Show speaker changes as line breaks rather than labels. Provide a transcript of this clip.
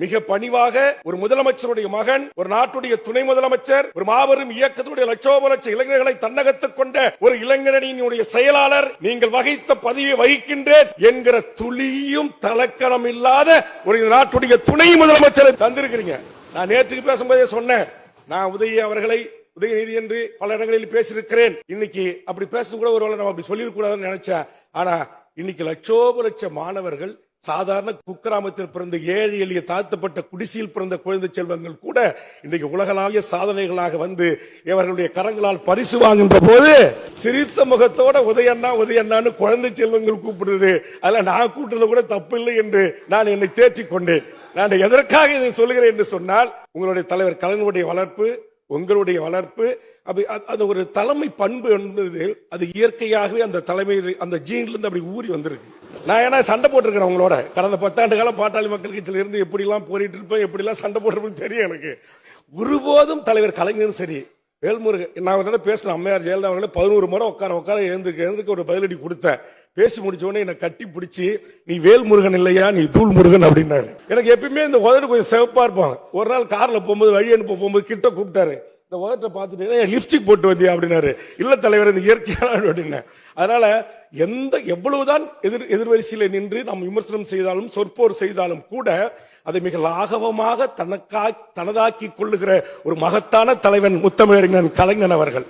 மிக பணிவாக ஒரு முதலமைச்சருடைய மகன், ஒரு நாட்டுடைய துணை முதலமைச்சர், ஒரு மாபெரும் இயக்கத்துடைய லட்சோப லட்ச இளைஞர்களை தன்னகத்துக் கொண்ட ஒரு இளைஞரணியினுடைய செயலாளர், நீங்கள் வகித்த பதவியை வகிக்கின்றேன் என்கிற துளியும் தலக்கணம் இல்லாத ஒரு நாட்டுடைய துணை முதலமைச்சரை தந்திருக்கிறீங்க. நான் நேற்றுக்கு பேசும்போதே சொன்னேன், நான் உதயநிதி என்று பல இடங்களில் பேசியிருக்கிறேன். இன்னைக்கு அப்படி பேச கூட ஒருவேளை நம்ம அப்படி சொல்லிருக்கூடாதுன்னு நினைச்சேன். ஆனா இன்னைக்கு லட்சோப லட்ச மாணவர்கள், சாதாரண குக்கிராமத்தில் பிறந்த ஏழை எளிய தாழ்த்தப்பட்ட குடிசையில் பிறந்த குழந்தை செல்வங்கள் கூட இன்றைக்கு உலகளாவிய சாதனைகளாக வந்து இவர்களுடைய கரங்களால் பரிசு வாங்குகின்ற போது சிரித்த முகத்தோட உதயண்ணான்னு குழந்தை செல்வங்கள் கூப்பிடுறது, அதில் நான் கூட்டுறது கூட தப்பில்லை என்று நான் என்னை தேற்றிக் கொண்டேன். நான் எதற்காக இதை சொல்லுகிறேன் என்று சொன்னால், உங்களுடைய தலைவர் கலைஞருடைய வளர்ப்பு, உங்களுடைய வளர்ப்பு, அது ஒரு தலைமை பண்பு என்பது அது இயற்கையாகவே அந்த தலைமை அந்த ஜீன்ல இருந்து அப்படி ஊறி வந்திருக்கு. நான் ஏன்னா சண்டை போட்டிருக்கிறேன் உங்களோட கடந்த 10 ஆண்டு காலம் பாட்டாளி மக்கள் கட்சியில இருந்து எப்படி எல்லாம் போரிட்டு இருப்பேன், எப்படி எல்லாம் சண்டை போட்டிருப்பேன்னு தெரியும் எனக்கு. ஒருபோதும் தலைவர் கலைஞரும் சரி, வேல்முருகன், நான் அவர்கிட்ட பேசின அம்மையார் ஜெயலலிதா அவர்களை 11 முறை உட்கார எழுந்திருக்க ஒரு பதிலடி கொடுத்தேன். பேசி முடிச்ச உடனே என்னை கட்டி பிடிச்சி, நீ வேல்முருகன் இல்லையா, நீ தூள் முருகன் அப்படின்னாரு. எனக்கு எப்பயுமே இந்த உதடு கொஞ்சம் சிவப்பா இருப்பாங்க. ஒரு நாள் கார்ல போகும்போது, வழி அனுப்ப போகும்போது கிட்ட கூப்பிட்டாரு, இந்த உதட்டை பார்த்துட்டு லிப்ஸ்டிக் போட்டு வந்தியா அப்படின்னாரு. இல்ல தலைவர், இது இயற்கையான அப்படின்னா. அதனால எவ்வளவுதான் எதிர்வரிசையில் நின்று நாம் விமர்சனம் செய்தாலும் சொற்போர் செய்தாலும் கூட அதை மிக லாகவமாக தனதாக்கி கொள்ளுகிற ஒரு மகத்தான தலைவன் முத்தமிழறிஞன் கலைஞன் அவர்கள்.